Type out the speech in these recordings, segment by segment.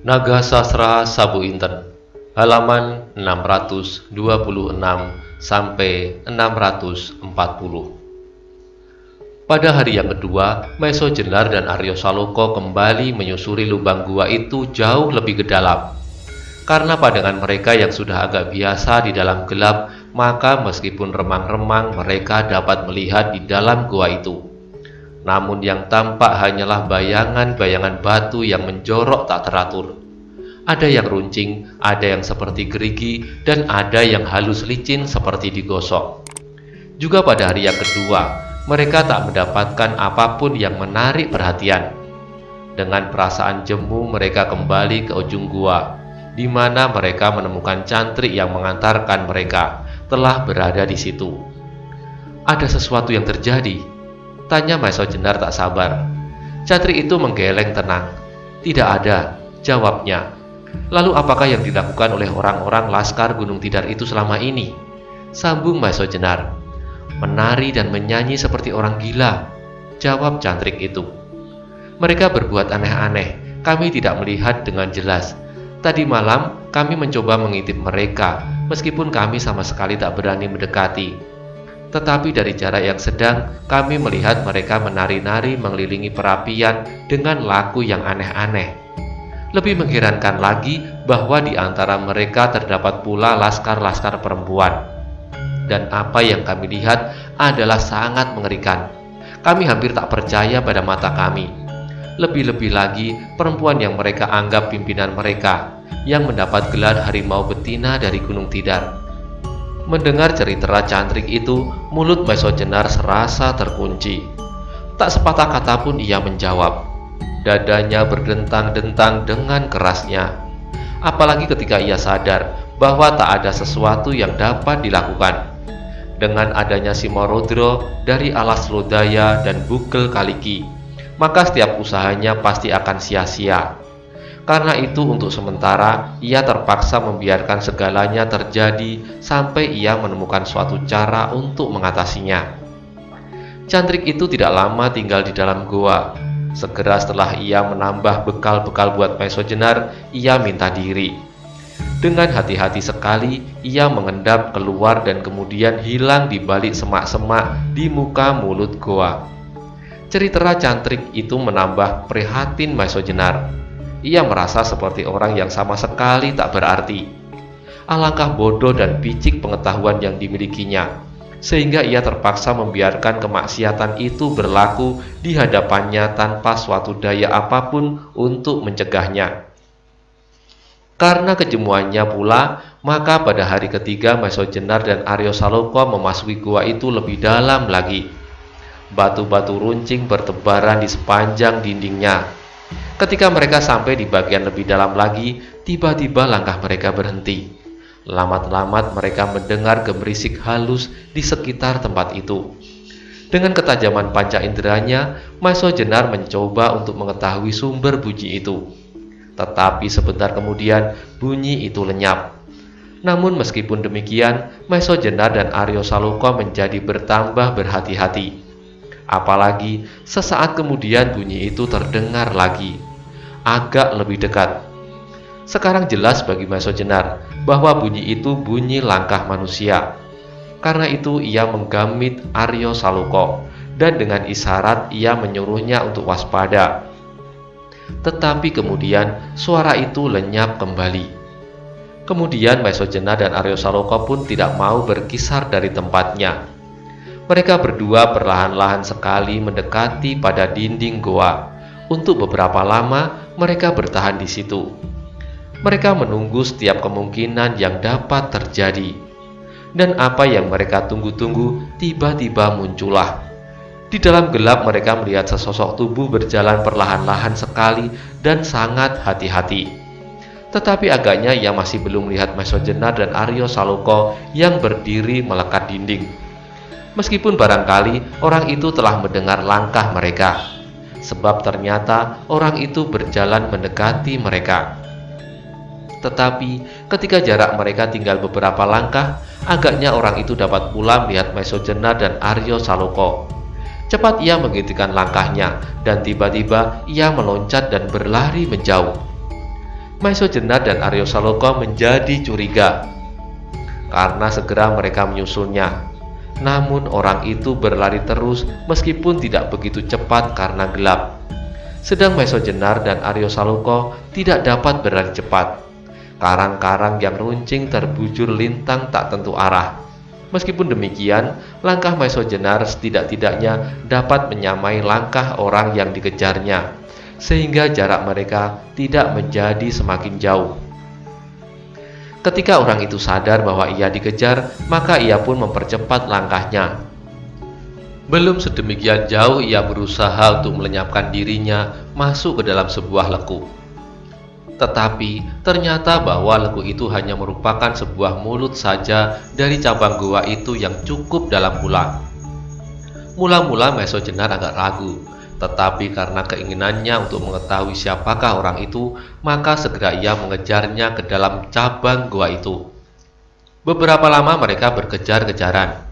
Naga Sastra Sabu Inten, halaman 626 sampai 640. Pada hari yang kedua, Maeso Jenar dan Aryo Saloka kembali menyusuri lubang gua itu jauh lebih ke dalam. Karena pandangan mereka yang sudah agak biasa di dalam gelap, maka meskipun remang-remang mereka dapat melihat di dalam gua itu. Namun yang tampak hanyalah bayangan-bayangan batu yang menjorok tak teratur. Ada yang runcing, ada yang seperti gerigi, dan ada yang halus licin seperti digosok. Juga pada hari yang kedua, mereka tak mendapatkan apapun yang menarik perhatian. Dengan perasaan jemu mereka kembali ke ujung gua, di mana mereka menemukan cantrik yang mengantarkan mereka telah berada di situ. Ada sesuatu yang terjadi? Tanya Maeso Jenar tak sabar. Cantrik itu menggeleng tenang. Tidak ada, jawabnya. Lalu apakah yang dilakukan oleh orang-orang Laskar Gunung Tidar itu selama ini? Sambung Maeso Jenar. Menari dan menyanyi seperti orang gila, jawab cantrik itu. Mereka berbuat aneh-aneh, kami tidak melihat dengan jelas. Tadi malam kami mencoba mengintip mereka, meskipun kami sama sekali tak berani mendekati. Tetapi dari jarak yang sedang, kami melihat mereka menari-nari mengelilingi perapian dengan laku yang aneh-aneh. Lebih mengherankan lagi bahwa di antara mereka terdapat pula laskar-laskar perempuan. Dan apa yang kami lihat adalah sangat mengerikan. Kami hampir tak percaya pada mata kami. Lebih-lebih lagi perempuan yang mereka anggap pimpinan mereka, yang mendapat gelar harimau betina dari Gunung Tidar. Mendengar cerita cantrik itu, mulut Maeso Jenar serasa terkunci. Tak sepatah kata pun ia menjawab. Dadanya berdentang-dentang dengan kerasnya. Apalagi ketika ia sadar bahwa tak ada sesuatu yang dapat dilakukan. Dengan adanya Simorodro dari Alas Lodaya dan Bugel Kaliki, maka setiap usahanya pasti akan sia-sia. Karena itu untuk sementara ia terpaksa membiarkan segalanya terjadi sampai ia menemukan suatu cara untuk mengatasinya. Cantrik itu tidak lama tinggal di dalam goa. Segera setelah ia menambah bekal-bekal buat Maeso Jenar, ia minta diri. Dengan hati-hati sekali, ia mengendap keluar dan kemudian hilang di balik semak-semak di muka mulut goa. Cerita cantrik itu menambah prihatin Maeso Jenar. Ia merasa seperti orang yang sama sekali tak berarti. Alangkah bodoh dan picik pengetahuan yang dimilikinya, sehingga ia terpaksa membiarkan kemaksiatan itu berlaku di hadapannya tanpa suatu daya apapun untuk mencegahnya. Karena kejemuannya pula, maka pada hari ketiga Maeso Jenar dan Aryo Saloka memasuki gua itu lebih dalam lagi. Batu-batu runcing bertebaran di sepanjang dindingnya. Ketika mereka sampai di bagian lebih dalam lagi, tiba-tiba langkah mereka berhenti. Lamat-lamat mereka mendengar gemerisik halus di sekitar tempat itu. Dengan ketajaman panca inderanya, Maeso Jenar mencoba untuk mengetahui sumber bunyi itu. Tetapi sebentar kemudian bunyi itu lenyap. Namun meskipun demikian, Maeso Jenar dan Aryo Saloka menjadi bertambah berhati-hati. Apalagi sesaat kemudian bunyi itu terdengar lagi, agak lebih dekat. Sekarang jelas bagi Maeso Jenar bahwa bunyi itu bunyi langkah manusia. Karena itu ia menggamit Aryo Saloka dan dengan isyarat ia menyuruhnya untuk waspada. Tetapi kemudian suara itu lenyap kembali. Kemudian Maeso Jenar dan Aryo Saloka pun tidak mau berkisar dari tempatnya. Mereka berdua perlahan-lahan sekali mendekati pada dinding goa. Untuk beberapa lama mereka bertahan di situ. Mereka menunggu setiap kemungkinan yang dapat terjadi. Dan apa yang mereka tunggu-tunggu tiba-tiba muncullah. Di dalam gelap mereka melihat sesosok tubuh berjalan perlahan-lahan sekali dan sangat hati-hati. Tetapi agaknya ia masih belum melihat Maeso Jenar dan Aryo Saloka yang berdiri melekat dinding. Meskipun barangkali orang itu telah mendengar langkah mereka, sebab ternyata orang itu berjalan mendekati mereka. Tetapi ketika jarak mereka tinggal beberapa langkah, agaknya orang itu dapat pula melihat Maeso Jenar dan Aryo Saloka. Cepat ia menghentikan langkahnya dan tiba-tiba ia meloncat dan berlari menjauh. Maeso Jenar dan Aryo Saloka menjadi curiga karena segera mereka menyusulnya. Namun orang itu berlari terus meskipun tidak begitu cepat karena gelap. Sedang Maeso Jenar dan Aryo Saloka tidak dapat berlari cepat. Karang-karang yang runcing terbujur lintang tak tentu arah. Meskipun demikian, langkah Maeso Jenar setidak-tidaknya dapat menyamai langkah orang yang dikejarnya, sehingga jarak mereka tidak menjadi semakin jauh. Ketika orang itu sadar bahwa ia dikejar, maka ia pun mempercepat langkahnya. Belum sedemikian jauh ia berusaha untuk melenyapkan dirinya masuk ke dalam sebuah lekuk. Tetapi ternyata bahwa lekuk itu hanya merupakan sebuah mulut saja dari cabang gua itu yang cukup dalam pula. Mula-mula Maeso Jenar agak ragu, tetapi karena keinginannya untuk mengetahui siapakah orang itu, maka segera ia mengejarnya ke dalam cabang gua itu. Beberapa lama mereka berkejar-kejaran.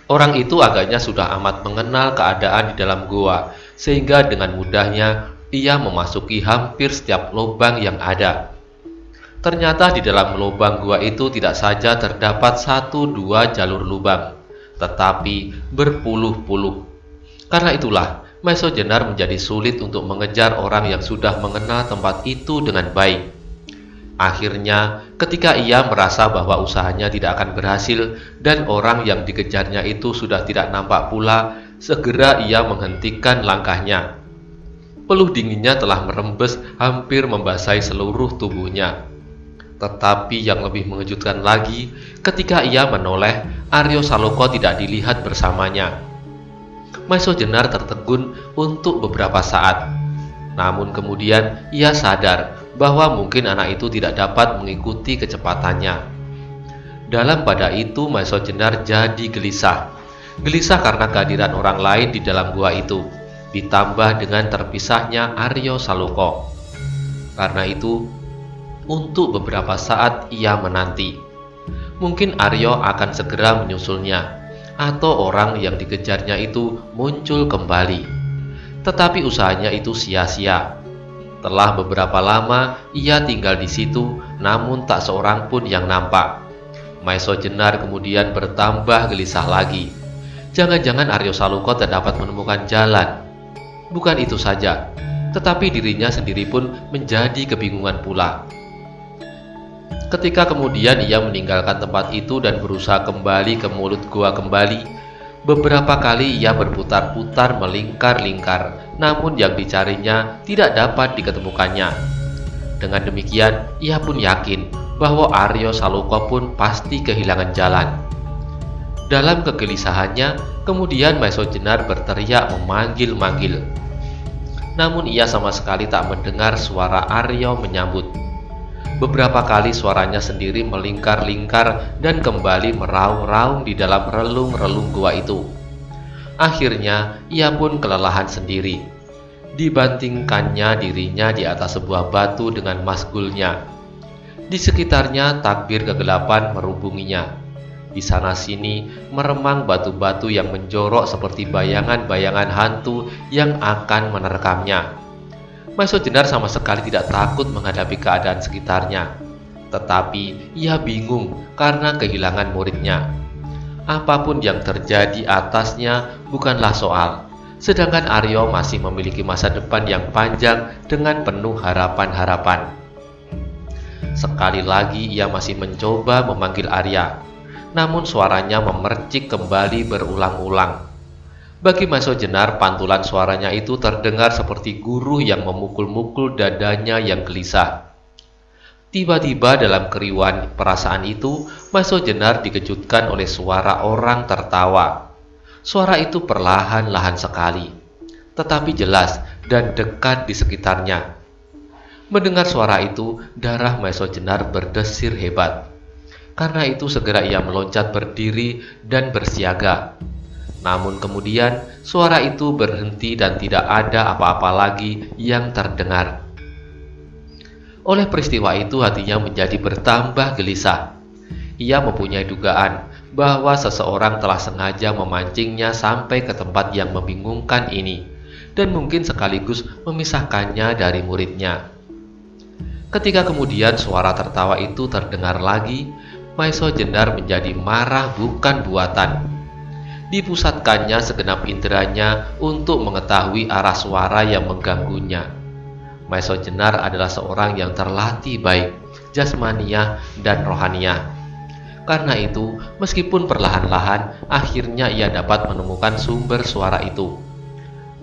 Orang itu agaknya sudah amat mengenal keadaan di dalam gua, sehingga dengan mudahnya ia memasuki hampir setiap lubang yang ada. Ternyata di dalam lubang gua itu tidak saja terdapat 1-2 jalur lubang, tetapi berpuluh-puluh. Karena itulah Maeso Jenar menjadi sulit untuk mengejar orang yang sudah mengenal tempat itu dengan baik. Akhirnya, ketika ia merasa bahwa usahanya tidak akan berhasil dan orang yang dikejarnya itu sudah tidak nampak pula, segera ia menghentikan langkahnya. Peluh dinginnya telah merembes hampir membasahi seluruh tubuhnya. Tetapi yang lebih mengejutkan lagi, ketika ia menoleh, Aryo Saloka tidak dilihat bersamanya. Maeso Jenar tertegun untuk beberapa saat. Namun kemudian ia sadar bahwa mungkin anak itu tidak dapat mengikuti kecepatannya. Dalam pada itu Maeso Jenar jadi gelisah. Gelisah karena kehadiran orang lain di dalam gua itu, ditambah dengan terpisahnya Aryo Saloka. Karena itu, untuk beberapa saat ia menanti. Mungkin Aryo akan segera menyusulnya, atau orang yang dikejarnya itu muncul kembali. Tetapi usahanya itu sia-sia. Telah beberapa lama ia tinggal di situ, namun tak seorang pun yang nampak. Maeso Jenar kemudian bertambah gelisah lagi. Jangan-jangan Aryo Saloka tak dapat menemukan jalan. Bukan itu saja, tetapi dirinya sendiri pun menjadi kebingungan pula. Ketika kemudian ia meninggalkan tempat itu dan berusaha kembali ke mulut gua kembali, beberapa kali ia berputar-putar melingkar-lingkar, namun yang dicarinya tidak dapat diketemukannya. Dengan demikian, ia pun yakin bahwa Aryo Saloka pun pasti kehilangan jalan. Dalam kegelisahannya, kemudian Maeso Jenar berteriak memanggil-manggil. Namun ia sama sekali tak mendengar suara Aryo menyambut. Beberapa kali suaranya sendiri melingkar-lingkar dan kembali meraung-raung di dalam relung-relung gua itu. Akhirnya ia pun kelelahan sendiri. Dibantingkannya dirinya di atas sebuah batu dengan masgulnya. Di sekitarnya takbir kegelapan merubunginya. Di sana-sini meremang batu-batu yang menjorok seperti bayangan-bayangan hantu yang akan menerkamnya. Maeso Jenar sama sekali tidak takut menghadapi keadaan sekitarnya. Tetapi ia bingung karena kehilangan muridnya. Apapun yang terjadi atasnya bukanlah soal. Sedangkan Aryo masih memiliki masa depan yang panjang dengan penuh harapan-harapan. Sekali lagi ia masih mencoba memanggil Arya. Namun suaranya memercik kembali berulang-ulang. Bagi Maeso Jenar, pantulan suaranya itu terdengar seperti guru yang memukul-mukul dadanya yang gelisah. Tiba-tiba dalam keriuhan perasaan itu, Maeso Jenar dikejutkan oleh suara orang tertawa. Suara itu perlahan-lahan sekali, tetapi jelas dan dekat di sekitarnya. Mendengar suara itu, darah Maeso Jenar berdesir hebat. Karena itu segera ia meloncat berdiri dan bersiaga. Namun kemudian suara itu berhenti dan tidak ada apa-apa lagi yang terdengar. Oleh peristiwa itu hatinya menjadi bertambah gelisah. Ia mempunyai dugaan bahwa seseorang telah sengaja memancingnya sampai ke tempat yang membingungkan ini dan mungkin sekaligus memisahkannya dari muridnya. Ketika kemudian suara tertawa itu terdengar lagi, Maeso Jenar menjadi marah bukan buatan. Dipusatkannya segenap inderanya untuk mengetahui arah suara yang mengganggunya. Maeso Jenar adalah seorang yang terlatih baik, jasmaniah dan rohaniah. Karena itu, meskipun perlahan-lahan, akhirnya ia dapat menemukan sumber suara itu.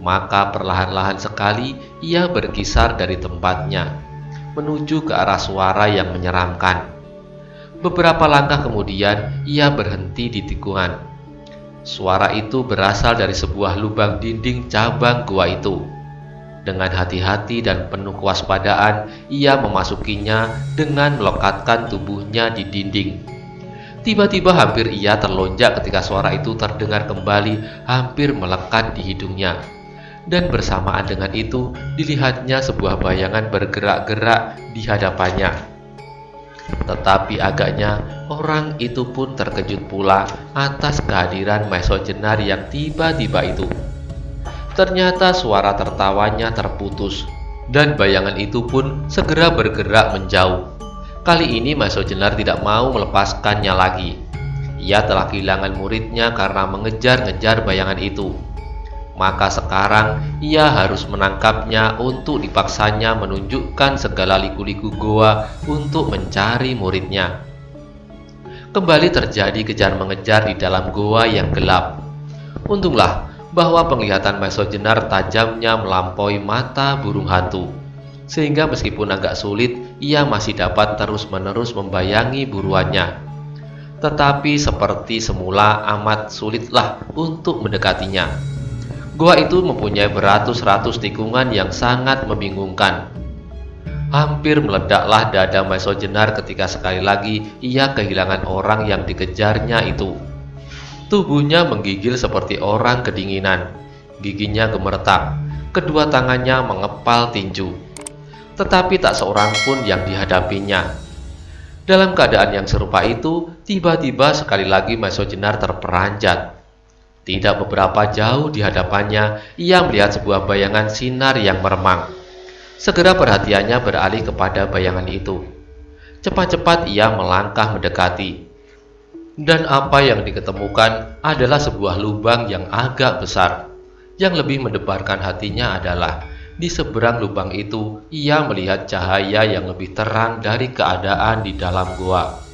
Maka perlahan-lahan sekali ia berkisar dari tempatnya, menuju ke arah suara yang menyeramkan. Beberapa langkah kemudian, ia berhenti di tikungan. Suara itu berasal dari sebuah lubang dinding cabang gua itu. Dengan hati-hati dan penuh kewaspadaan, ia memasukinya dengan melekatkan tubuhnya di dinding. Tiba-tiba hampir ia terlonjak ketika suara itu terdengar kembali hampir melekat di hidungnya. Dan bersamaan dengan itu, dilihatnya sebuah bayangan bergerak-gerak di hadapannya. Tetapi agaknya orang itu pun terkejut pula atas kehadiran Maeso Jenar yang tiba-tiba itu. Ternyata suara tertawanya terputus, dan bayangan itu pun segera bergerak menjauh. Kali ini Maeso Jenar tidak mau melepaskannya lagi. Ia telah kehilangan muridnya karena mengejar-ngejar bayangan itu. Maka sekarang ia harus menangkapnya untuk dipaksanya menunjukkan segala liku-liku goa untuk mencari muridnya. Kembali terjadi kejar-mengejar di dalam goa yang gelap. Untunglah bahwa penglihatan Maeso Jenar tajamnya melampaui mata burung hantu, sehingga meskipun agak sulit, ia masih dapat terus-menerus membayangi buruannya. Tetapi seperti semula amat sulitlah untuk mendekatinya. Gua itu mempunyai beratus-ratus tikungan yang sangat membingungkan. Hampir meledaklah dada Maeso Jenar ketika sekali lagi ia kehilangan orang yang dikejarnya itu. Tubuhnya menggigil seperti orang kedinginan. Giginya gemeretak, kedua tangannya mengepal tinju. Tetapi tak seorang pun yang dihadapinya. Dalam keadaan yang serupa itu, tiba-tiba sekali lagi Maeso Jenar terperanjat. Tidak beberapa jauh di hadapannya, ia melihat sebuah bayangan sinar yang meremang. Segera perhatiannya beralih kepada bayangan itu. Cepat-cepat ia melangkah mendekati. Dan apa yang diketemukan adalah sebuah lubang yang agak besar. Yang lebih mendebarkan hatinya adalah di seberang lubang itu ia melihat cahaya yang lebih terang dari keadaan di dalam gua.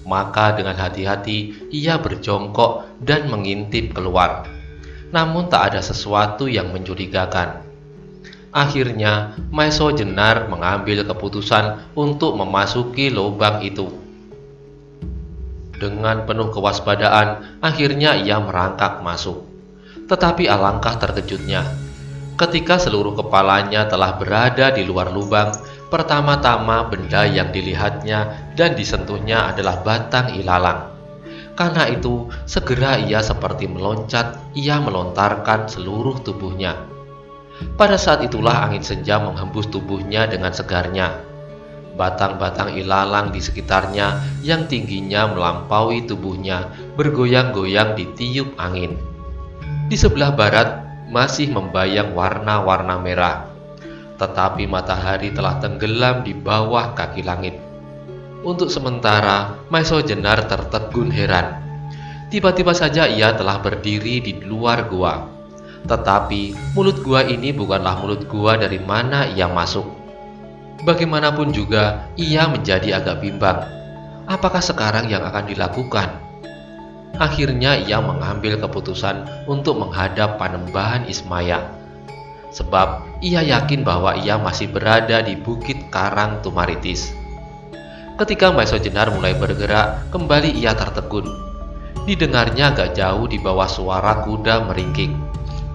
Maka dengan hati-hati ia berjongkok dan mengintip keluar. Namun tak ada sesuatu yang mencurigakan. Akhirnya Maeso Jenar mengambil keputusan untuk memasuki lubang itu. Dengan penuh kewaspadaan, akhirnya ia merangkak masuk. Tetapi alangkah terkejutnya, ketika seluruh kepalanya telah berada di luar lubang, pertama-tama benda yang dilihatnya dan disentuhnya adalah batang ilalang. Karena itu, segera ia seperti meloncat, ia melontarkan seluruh tubuhnya. Pada saat itulah angin senja menghembus tubuhnya dengan segarnya. Batang-batang ilalang di sekitarnya yang tingginya melampaui tubuhnya bergoyang-goyang ditiup angin. Di sebelah barat masih membayang warna-warna merah, tetapi matahari telah tenggelam di bawah kaki langit. Untuk sementara, Maeso Jenar tertegun heran. Tiba-tiba saja ia telah berdiri di luar gua. Tetapi mulut gua ini bukanlah mulut gua dari mana ia masuk. Bagaimanapun juga, ia menjadi agak bimbang. Apakah sekarang yang akan dilakukan? Akhirnya ia mengambil keputusan untuk menghadap Panembahan Ismaya. Sebab ia yakin bahwa ia masih berada di Bukit Karang Tumaritis. Ketika Maeso Jenar mulai bergerak, kembali ia tertegun. Didengarnya agak jauh di bawah suara kuda meringkik,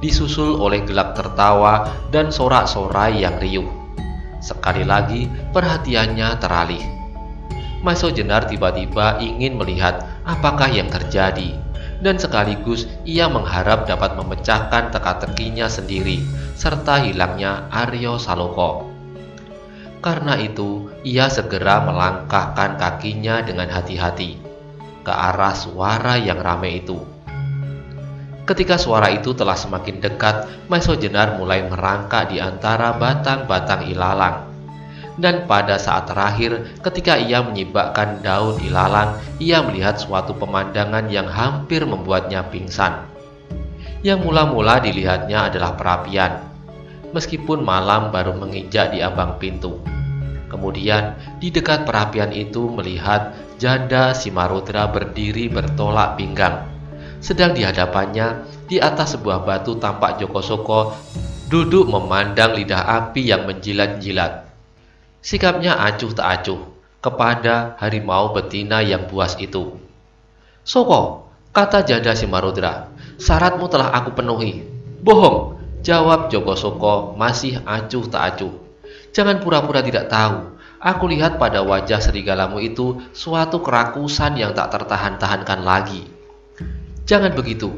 disusul oleh gelak tertawa dan sorak-sorai yang riuh. Sekali lagi perhatiannya teralih. Maeso Jenar tiba-tiba ingin melihat apakah yang terjadi, dan sekaligus ia mengharap dapat memecahkan teka-tekinya sendiri serta hilangnya Aryo Saloko. Karena itu, ia segera melangkahkan kakinya dengan hati-hati ke arah suara yang ramai itu. Ketika suara itu telah semakin dekat, Maeso Jenar mulai merangkak di antara batang-batang ilalang. Dan pada saat terakhir, ketika ia menyibakkan daun ilalang, ia melihat suatu pemandangan yang hampir membuatnya pingsan. Yang mula-mula dilihatnya adalah perapian, meskipun malam baru menginjak di ambang pintu. Kemudian, di dekat perapian itu melihat janda Simarudra berdiri bertolak pinggang. Sedang di hadapannya, di atas sebuah batu tampak Joko Soko duduk memandang lidah api yang menjilat-jilat. Sikapnya acuh tak acuh kepada harimau betina yang buas itu. "Soko," kata janda Simarudra, "syaratmu telah aku penuhi." "Bohong," jawab Joko Soko masih acuh tak acuh. "Jangan pura-pura tidak tahu. Aku lihat pada wajah serigalamu itu suatu kerakusan yang tak tertahan-tahankan lagi." "Jangan begitu.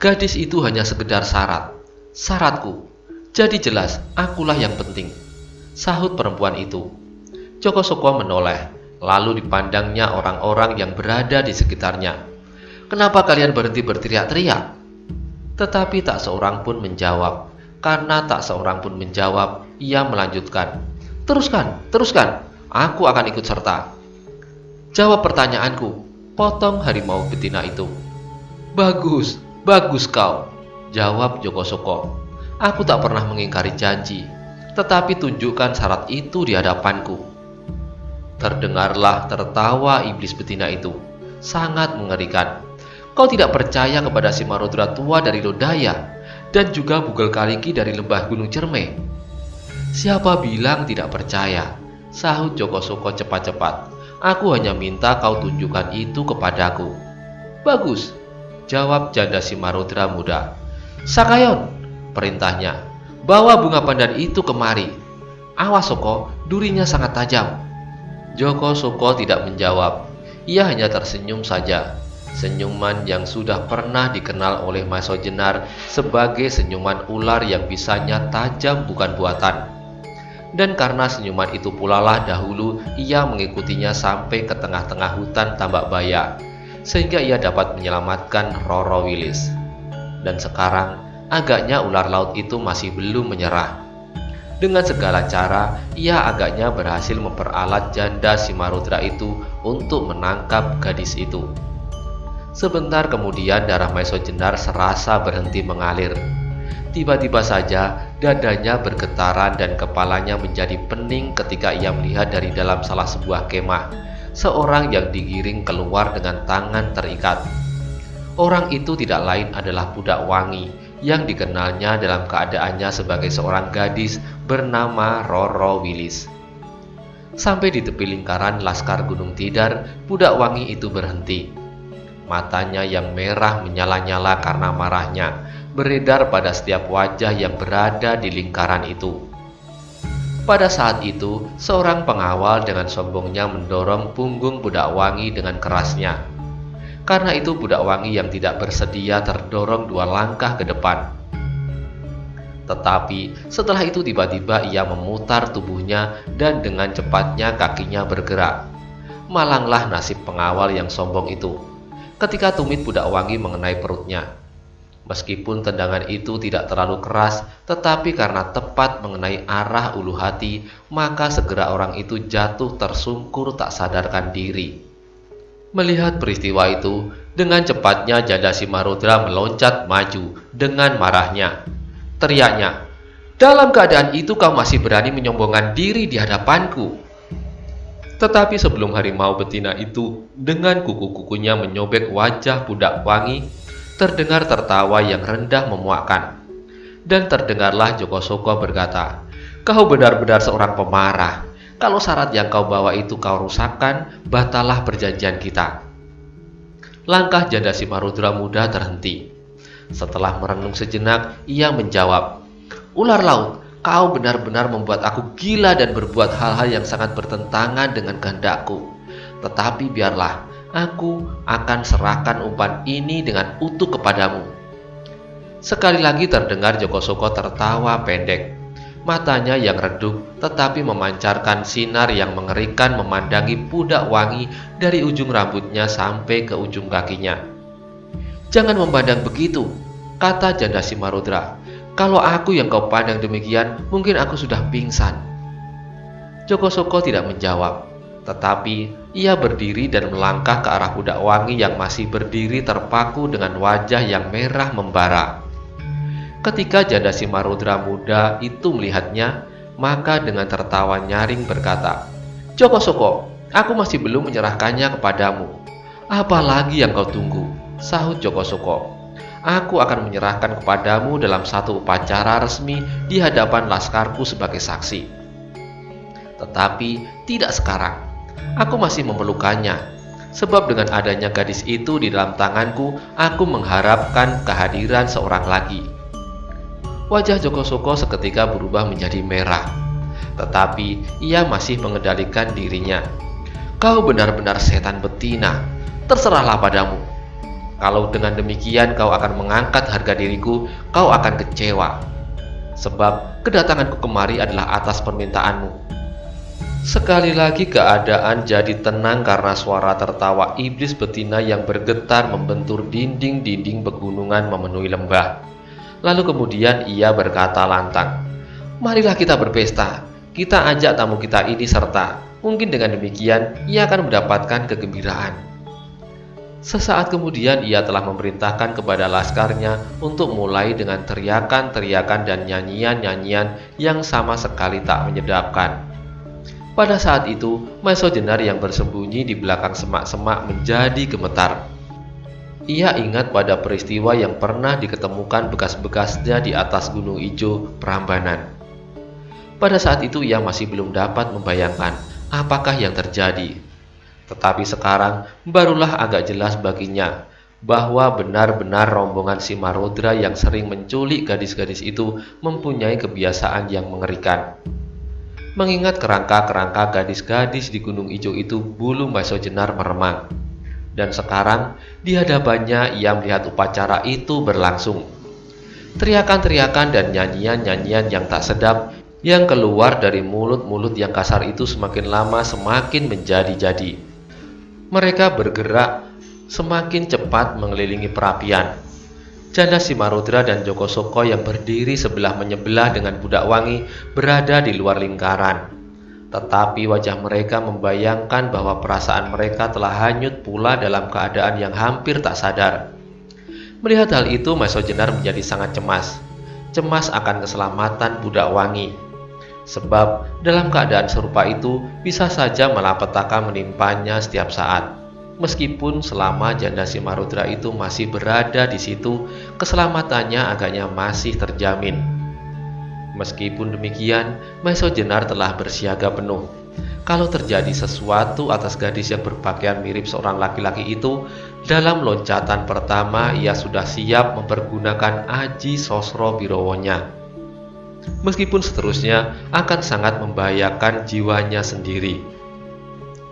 Gadis itu hanya sekedar syarat. Syaratku. Jadi jelas, akulah yang penting," sahut perempuan itu. Joko Soko menoleh, lalu dipandangnya orang-orang yang berada di sekitarnya. "Kenapa kalian berhenti berteriak-teriak?" Tetapi tak seorang pun menjawab. Karena tak seorang pun menjawab, ia melanjutkan, "Teruskan, teruskan, aku akan ikut serta." "Jawab pertanyaanku," potong harimau betina itu. "Bagus, bagus kau," jawab Joko Soko. "Aku tak pernah mengingkari janji. Tetapi tunjukkan syarat itu di hadapanku." Terdengarlah tertawa iblis betina itu. Sangat mengerikan. "Kau tidak percaya kepada Simarudra tua dari Lodaya dan juga Bugel Kaliki dari lembah Gunung Cerme?" "Siapa bilang tidak percaya?" sahut Joko Soko cepat-cepat. "Aku hanya minta kau tunjukkan itu kepadaku." "Bagus," jawab janda Simarudra muda. "Sakayon," perintahnya, "bawa bunga pandan itu kemari. Awas Soko, durinya sangat tajam." Joko Soko tidak menjawab. Ia hanya tersenyum saja. Senyuman yang sudah pernah dikenal oleh Maiso Jenar sebagai senyuman ular yang bisanya tajam bukan buatan. Dan karena senyuman itu pula lah dahulu ia mengikutinya sampai ke tengah-tengah hutan Tambak Baya, sehingga ia dapat menyelamatkan Roro Wilis. Dan sekarang agaknya ular laut itu masih belum menyerah. Dengan segala cara, ia agaknya berhasil memperalat janda Simarudra itu untuk menangkap gadis itu. Sebentar kemudian darah Maiso Jenar serasa berhenti mengalir. Tiba-tiba saja dadanya bergetaran dan kepalanya menjadi pening ketika ia melihat dari dalam salah sebuah kemah seorang yang digiring keluar dengan tangan terikat. Orang itu tidak lain adalah Budak Wangi yang dikenalnya dalam keadaannya sebagai seorang gadis bernama Roro Wilis. Sampai di tepi lingkaran Laskar Gunung Tidar, Budak Wangi itu berhenti. Matanya yang merah menyala-nyala karena marahnya beredar pada setiap wajah yang berada di lingkaran itu. Pada saat itu, seorang pengawal dengan sombongnya mendorong punggung Budak Wangi dengan kerasnya. Karena itu Budak Wangi yang tidak bersedia terdorong 2 langkah ke depan. Tetapi setelah itu tiba-tiba ia memutar tubuhnya dan dengan cepatnya kakinya bergerak. Malanglah nasib pengawal yang sombong itu ketika tumit Budak Wangi mengenai perutnya. Meskipun tendangan itu tidak terlalu keras, tetapi karena tepat mengenai arah ulu hati, maka segera orang itu jatuh tersungkur tak sadarkan diri. Melihat peristiwa itu, dengan cepatnya janda Simarudra meloncat maju dengan marahnya. Teriaknya, "Dalam keadaan itu kau masih berani menyombongkan diri di hadapanku." Tetapi sebelum harimau betina itu dengan kuku-kukunya menyobek wajah Budak Wangi, terdengar tertawa yang rendah memuakkan. Dan terdengarlah Joko Soko berkata, "Kau benar-benar seorang pemarah. Kalau syarat yang kau bawa itu kau rusakkan, batalah perjanjian kita." Langkah janda Simarudra muda terhenti. Setelah merenung sejenak, ia menjawab, "Ular laut, kau benar-benar membuat aku gila dan berbuat hal-hal yang sangat bertentangan dengan kehendakku. Tetapi biarlah, aku akan serahkan umpan ini dengan utuh kepadamu." Sekali lagi terdengar Joko Soko tertawa pendek. Matanya yang redup tetapi memancarkan sinar yang mengerikan memandangi Budak Wangi dari ujung rambutnya sampai ke ujung kakinya. "Jangan memandang begitu," kata janda Simarudra. "Kalau aku yang kau pandang demikian, mungkin aku sudah pingsan." Joko Soko tidak menjawab, tetapi ia berdiri dan melangkah ke arah Budak Wangi yang masih berdiri terpaku dengan wajah yang merah membara. Ketika janda Simarudra muda itu melihatnya, maka dengan tertawa nyaring berkata, "Joko Soko, aku masih belum menyerahkannya kepadamu. Apa lagi yang kau tunggu?" Sahut Joko Soko. "Aku akan menyerahkan kepadamu dalam satu upacara resmi di hadapan laskarku sebagai saksi. Tetapi tidak sekarang. Aku masih memerlukannya. Sebab dengan adanya gadis itu di dalam tanganku, aku mengharapkan kehadiran seorang lagi." Wajah Joko Soko seketika berubah menjadi merah. Tetapi ia masih mengendalikan dirinya. "Kau benar-benar setan betina. Terserahlah padamu. Kalau dengan demikian kau akan mengangkat harga diriku, kau akan kecewa. Sebab kedatanganku kemari adalah atas permintaanmu." Sekali lagi keadaan jadi tenang karena suara tertawa iblis betina yang bergetar membentur dinding-dinding pegunungan memenuhi lembah. Lalu kemudian ia berkata lantang, "Marilah kita berpesta. Kita ajak tamu kita ini serta. Mungkin dengan demikian ia akan mendapatkan kegembiraan." Sesaat kemudian ia telah memerintahkan kepada laskarnya untuk mulai dengan teriakan-teriakan dan nyanyian-nyanyian yang sama sekali tak menyedapkan. Pada saat itu, Maiso Jenar yang bersembunyi di belakang semak-semak menjadi gemetar. Ia ingat pada peristiwa yang pernah diketemukan bekas-bekasnya di atas Gunung Ijo, Prambanan. Pada saat itu ia masih belum dapat membayangkan apakah yang terjadi. Tetapi sekarang barulah agak jelas baginya bahwa benar-benar rombongan Simarudra yang sering menculik gadis-gadis itu mempunyai kebiasaan yang mengerikan. Mengingat kerangka-kerangka gadis-gadis di Gunung Ijo itu, bulu Maiso Jenar meremang. Dan sekarang di hadapannya ia melihat upacara itu berlangsung. Teriakan-teriakan dan nyanyian-nyanyian yang tak sedap yang keluar dari mulut-mulut yang kasar itu semakin lama semakin menjadi-jadi. Mereka bergerak semakin cepat mengelilingi perapian. Janda Simarudra dan Joko Soko yang berdiri sebelah menyebelah dengan Budak Wangi berada di luar lingkaran. Tetapi wajah mereka membayangkan bahwa perasaan mereka telah hanyut pula dalam keadaan yang hampir tak sadar. Melihat hal itu, Maiso Jenar menjadi sangat cemas. Cemas akan keselamatan Budak Wangi. Sebab dalam keadaan serupa itu bisa saja malapetaka menimpanya setiap saat. Meskipun selama janda Simarudra itu masih berada di situ, keselamatannya agaknya masih terjamin. Meskipun demikian, Maiso Jenar telah bersiaga penuh. Kalau terjadi sesuatu atas gadis yang berpakaian mirip seorang laki-laki itu, dalam loncatan pertama ia sudah siap mempergunakan Aji Sosro Birowonya. Meskipun seterusnya akan sangat membahayakan jiwanya sendiri.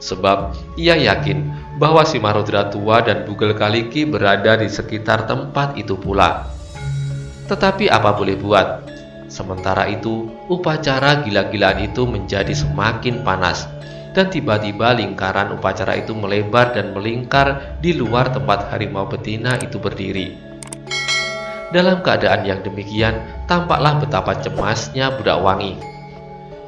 Sebab ia yakin bahwa Simarudra tua dan Bugel Kaliki berada di sekitar tempat itu pula. Tetapi apa boleh buat? Sementara itu, upacara gila-gilaan itu menjadi semakin panas. Dan tiba-tiba lingkaran upacara itu melebar dan melingkar di luar tempat harimau betina itu berdiri. Dalam keadaan yang demikian, tampaklah betapa cemasnya Budak Wangi.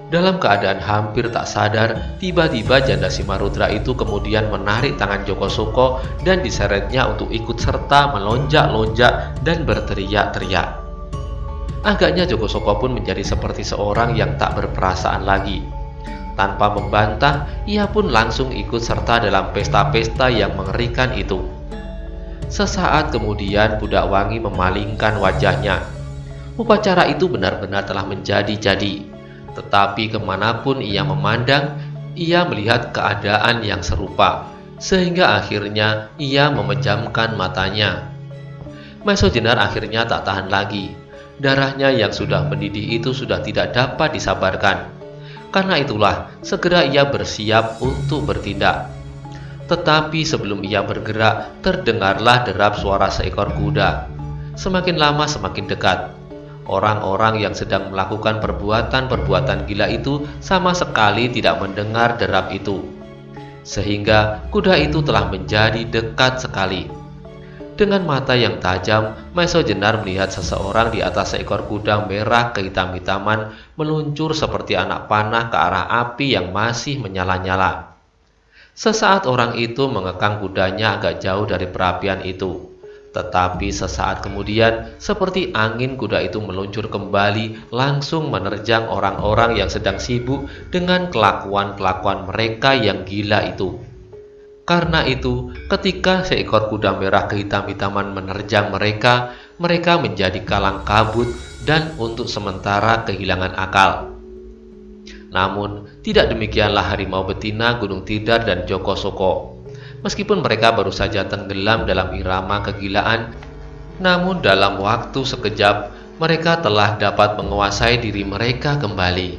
Dalam keadaan hampir tak sadar, tiba-tiba janda Simarudra itu kemudian menarik tangan Joko Soko dan diseretnya untuk ikut serta melonjak-lonjak dan berteriak-teriak. Agaknya Joko Soko pun menjadi seperti seorang yang tak berperasaan lagi. Tanpa membantah, ia pun langsung ikut serta dalam pesta-pesta yang mengerikan itu. Sesaat kemudian Budak Wangi memalingkan wajahnya. Upacara itu benar-benar telah menjadi-jadi. Tetapi kemanapun ia memandang, ia melihat keadaan yang serupa, sehingga akhirnya ia memejamkan matanya. Maiso Jenar akhirnya tak tahan lagi. Darahnya yang sudah mendidih itu sudah tidak dapat disabarkan. Karena itulah, segera ia bersiap untuk bertindak. Tetapi sebelum ia bergerak, terdengarlah derap suara seekor kuda. Semakin lama semakin dekat. Orang-orang yang sedang melakukan perbuatan-perbuatan gila itu sama sekali tidak mendengar derap itu. Sehingga kuda itu telah menjadi dekat sekali. Dengan mata yang tajam, Maeso Jenar melihat seseorang di atas seekor kuda merah kehitam-hitaman meluncur seperti anak panah ke arah api yang masih menyala-nyala. Sesaat orang itu mengekang kudanya agak jauh dari perapian itu. Tetapi sesaat kemudian, seperti angin kuda itu meluncur kembali langsung menerjang orang-orang yang sedang sibuk dengan kelakuan-kelakuan mereka yang gila itu. Karena itu, ketika seekor kuda merah kehitam-hitaman menerjang mereka, mereka menjadi kalang kabut dan untuk sementara kehilangan akal. Namun, tidak demikianlah harimau betina, Gunung Tidar, dan Joko Soko. Meskipun mereka baru saja tenggelam dalam irama kegilaan, namun dalam waktu sekejap, mereka telah dapat menguasai diri mereka kembali.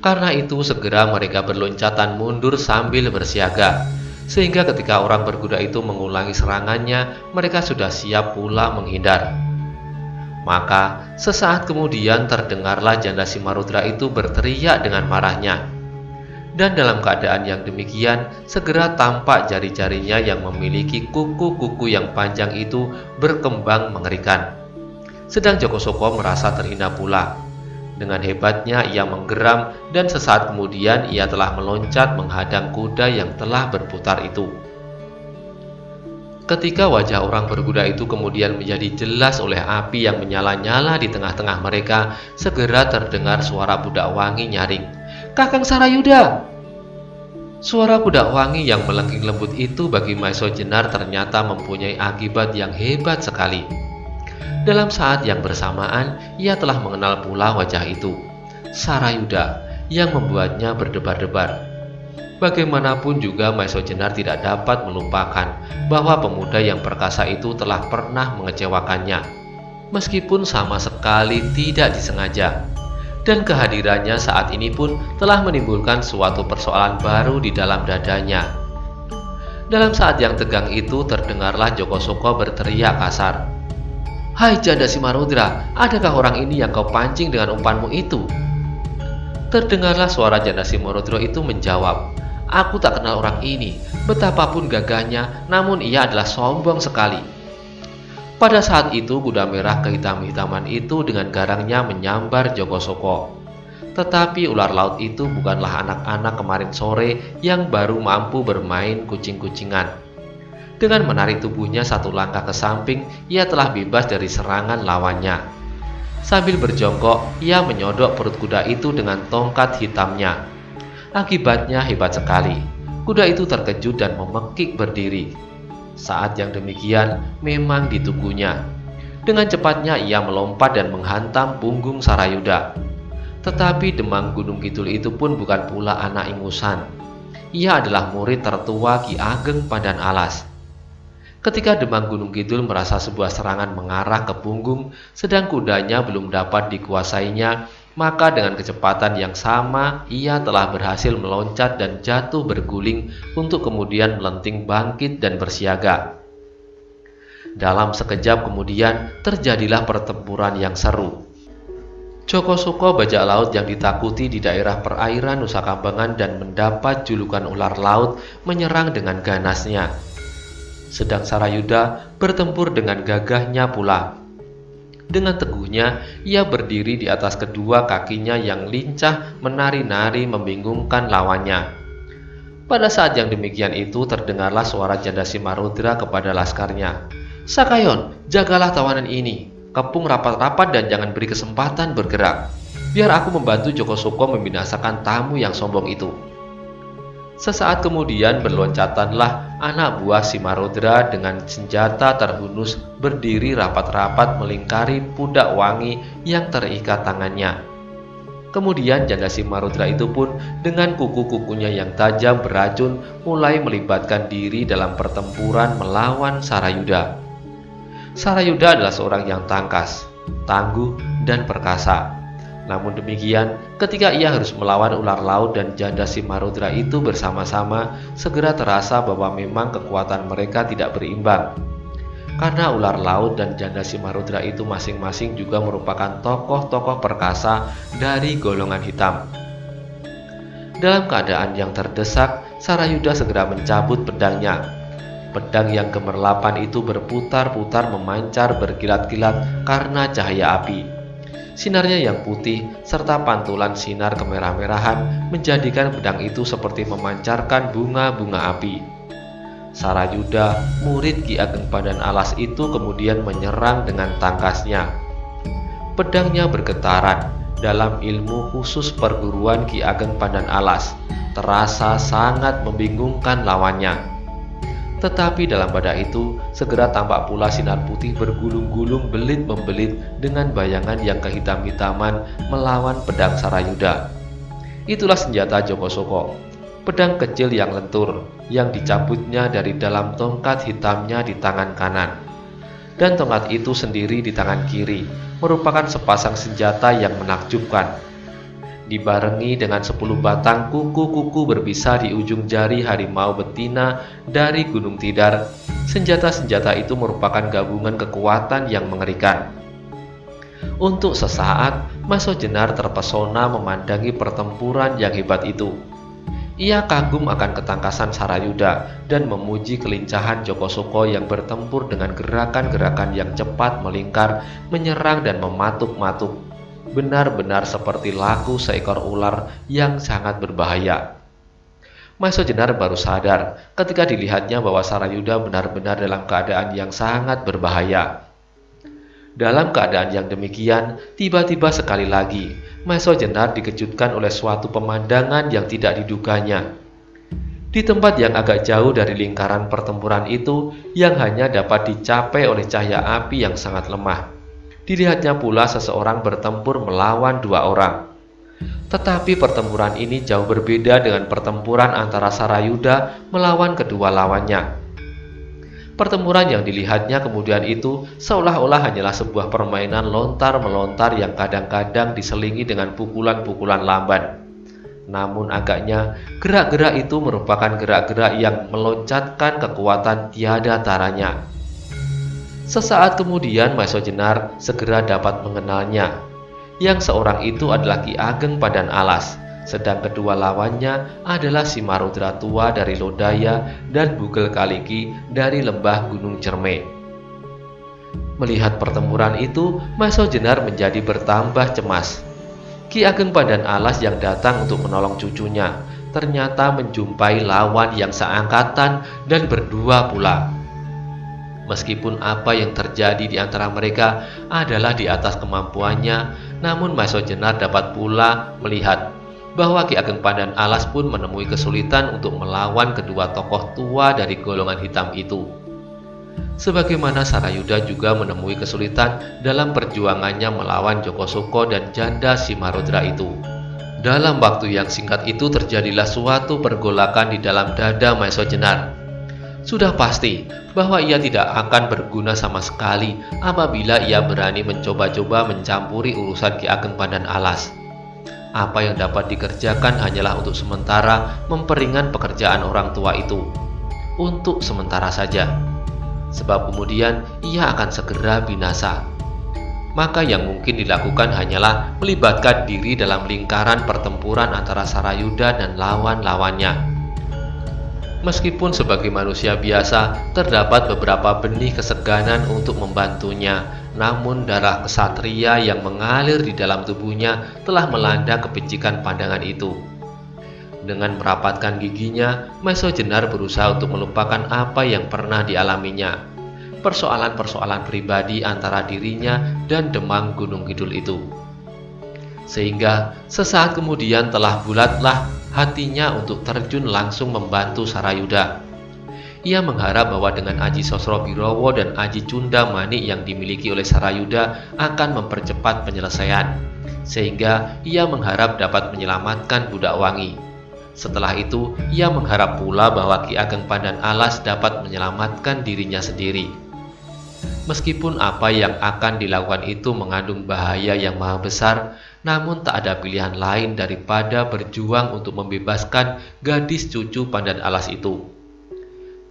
Karena itu, segera mereka berloncatan mundur sambil bersiaga. Sehingga ketika orang berkuda itu mengulangi serangannya, mereka sudah siap pula menghindar. Maka sesaat kemudian terdengarlah janda Simarudra itu berteriak dengan marahnya. Dan dalam keadaan yang demikian, segera tampak jari-jarinya yang memiliki kuku-kuku yang panjang itu berkembang mengerikan. Sedang Joko Soko merasa terhina pula. Dengan hebatnya ia menggeram dan sesaat kemudian ia telah meloncat menghadang kuda yang telah berputar itu. Ketika wajah orang berkuda itu kemudian menjadi jelas oleh api yang menyala-nyala di tengah-tengah mereka, segera terdengar suara Budak Wangi nyaring, "Kakang Sarayuda!" Suara Budak Wangi yang melengking lembut itu bagi Maeso Jenar ternyata mempunyai akibat yang hebat sekali. Dalam saat yang bersamaan, ia telah mengenal pula wajah itu, Sarayuda, yang membuatnya berdebar-debar. Bagaimanapun juga Maeso Jenar tidak dapat melupakan bahwa pemuda yang perkasa itu telah pernah mengecewakannya, meskipun sama sekali tidak disengaja. Dan kehadirannya saat ini pun telah menimbulkan suatu persoalan baru di dalam dadanya. Dalam saat yang tegang itu terdengarlah Joko Soko berteriak kasar, "Hai janda Simarudra, adakah orang ini yang kau pancing dengan umpanmu itu?" Terdengarlah suara janda Simarudra itu menjawab, "Aku tak kenal orang ini, betapapun gagahnya, namun ia adalah sombong sekali." Pada saat itu kuda merah kehitam-hitaman itu dengan garangnya menyambar Joko Soko. Tetapi ular laut itu bukanlah anak-anak kemarin sore yang baru mampu bermain kucing-kucingan. Dengan menarik tubuhnya satu langkah ke samping, ia telah bebas dari serangan lawannya. Sambil berjongkok, ia menyodok perut kuda itu dengan tongkat hitamnya. Akibatnya hebat sekali. Kuda itu terkejut dan memekik berdiri. Saat yang demikian memang ditunggunya. Dengan cepatnya ia melompat dan menghantam punggung Sarayuda. Tetapi Demang Gunung Kidul itu pun bukan pula anak ingusan. Ia adalah murid tertua Ki Ageng Pandan Alas. Ketika Demang Gunung Kidul merasa sebuah serangan mengarah ke punggung, sedang kudanya belum dapat dikuasainya, maka dengan kecepatan yang sama, ia telah berhasil meloncat dan jatuh berguling untuk kemudian melenting bangkit dan bersiaga. Dalam sekejap kemudian, terjadilah pertempuran yang seru. Joko Soko bajak laut yang ditakuti di daerah perairan Nusa Kambangan dan mendapat julukan ular laut menyerang dengan ganasnya. Sedang Sarayuda bertempur dengan gagahnya pula. Dengan teguhnya, ia berdiri di atas kedua kakinya yang lincah menari-nari membingungkan lawannya. Pada saat yang demikian itu terdengarlah suara janda Simarudra kepada laskarnya, "Sakayon, jagalah tawanan ini. Kepung rapat-rapat dan jangan beri kesempatan bergerak. Biar aku membantu Joko Soko membinasakan tamu yang sombong itu." Sesaat kemudian berloncatanlah anak buah Simarudra dengan senjata terhunus berdiri rapat-rapat melingkari Budak Wangi yang terikat tangannya. Kemudian janda Simarudra itu pun dengan kuku-kukunya yang tajam beracun mulai melibatkan diri dalam pertempuran melawan Sarayuda. Sarayuda adalah seorang yang tangkas, tangguh, dan perkasa. Namun demikian, ketika ia harus melawan ular laut dan janda Simarudra itu bersama-sama, segera terasa bahwa memang kekuatan mereka tidak berimbang. Karena ular laut dan janda Simarudra itu masing-masing juga merupakan tokoh-tokoh perkasa dari golongan hitam. Dalam keadaan yang terdesak, Sarayuda segera mencabut pedangnya. Pedang yang gemerlapan itu berputar-putar memancar berkilat-kilat karena cahaya api. Sinarnya yang putih serta pantulan sinar kemerah-merahan menjadikan pedang itu seperti memancarkan bunga-bunga api. Sarayuda, murid Ki Ageng Pandan Alas itu kemudian menyerang dengan tangkasnya. Pedangnya bergetaran. Dalam ilmu khusus perguruan Ki Ageng Pandan Alas, terasa sangat membingungkan lawannya. Tetapi dalam badak itu segera tampak pula sinar putih bergulung-gulung belit-membelit dengan bayangan yang kehitam-hitaman melawan pedang Sarayuda. Itulah senjata Joko Soko, pedang kecil yang lentur yang dicabutnya dari dalam tongkat hitamnya di tangan kanan. Dan tongkat itu sendiri di tangan kiri merupakan sepasang senjata yang menakjubkan. Dibarengi dengan 10 batang kuku-kuku berbisa di ujung jari harimau betina dari Gunung Tidar, senjata-senjata itu merupakan gabungan kekuatan yang mengerikan. Untuk sesaat, Maiso Jenar terpesona memandangi pertempuran yang hebat itu. Ia kagum akan ketangkasan Sarayuda dan memuji kelincahan Joko Soko yang bertempur dengan gerakan-gerakan yang cepat melingkar, menyerang dan mematuk-matuk. Benar-benar seperti laku seekor ular yang sangat berbahaya. Maiso Jenar baru sadar ketika dilihatnya bahwa Sarayuda benar-benar dalam keadaan yang sangat berbahaya. Dalam keadaan yang demikian, tiba-tiba sekali lagi, Maiso Jenar dikejutkan oleh suatu pemandangan yang tidak diduganya. Di tempat yang agak jauh dari lingkaran pertempuran itu, yang hanya dapat dicapai oleh cahaya api yang sangat lemah, dilihatnya pula seseorang bertempur melawan 2 orang. Tetapi pertempuran ini jauh berbeda dengan pertempuran antara Sarayuda melawan kedua lawannya. Pertempuran yang dilihatnya kemudian itu seolah-olah hanyalah sebuah permainan lontar-melontar yang kadang-kadang diselingi dengan pukulan-pukulan lamban. Namun agaknya gerak-gerak itu merupakan gerak-gerak yang meloncatkan kekuatan tiada taranya. Sesaat kemudian Maiso Jenar segera dapat mengenalnya. Yang seorang itu adalah Ki Ageng Pandan Alas, sedang kedua lawannya adalah si Marudra tua dari Lodaya dan Bugel Kaliki dari lembah Gunung Cerme. Melihat pertempuran itu, Maiso Jenar menjadi bertambah cemas. Ki Ageng Pandan Alas yang datang untuk menolong cucunya ternyata menjumpai lawan yang seangkatan dan berdua pula. Meskipun apa yang terjadi di antara mereka adalah di atas kemampuannya, namun Maiso Jenar dapat pula melihat bahwa Ki Ageng Pandan Alas pun menemui kesulitan untuk melawan kedua tokoh tua dari golongan hitam itu. Sebagaimana Sarayuda juga menemui kesulitan dalam perjuangannya melawan Joko Soko dan janda Simarudra itu. Dalam waktu yang singkat itu terjadilah suatu pergolakan di dalam dada Maiso Jenar. Sudah pasti bahwa ia tidak akan berguna sama sekali apabila ia berani mencoba-coba mencampuri urusan Ki Ageng Pandan Alas. Apa yang dapat dikerjakan hanyalah untuk sementara memperingan pekerjaan orang tua itu. Untuk sementara saja. Sebab kemudian ia akan segera binasa. Maka yang mungkin dilakukan hanyalah melibatkan diri dalam lingkaran pertempuran antara Sarayuda dan lawan-lawannya. Meskipun sebagai manusia biasa terdapat beberapa benih keseganan untuk membantunya, namun darah kesatria yang mengalir di dalam tubuhnya telah melanda kepicikan pandangan itu. Dengan merapatkan giginya, Maiso Jenar berusaha untuk melupakan apa yang pernah dialaminya. Persoalan-persoalan pribadi antara dirinya dan Demang Gunung Kidul itu. Sehingga sesaat kemudian telah bulatlah hatinya untuk terjun langsung membantu Sarayuda. Ia mengharap bahwa dengan Aji Sosrobirowo dan Aji Cunda Manik yang dimiliki oleh Sarayuda akan mempercepat penyelesaian, sehingga ia mengharap dapat menyelamatkan Budak Wangi. Setelah itu, ia mengharap pula bahwa Ki Ageng Pandan Alas dapat menyelamatkan dirinya sendiri. Meskipun apa yang akan dilakukan itu mengandung bahaya yang maha besar, namun tak ada pilihan lain daripada berjuang untuk membebaskan gadis cucu Pandan Alas itu.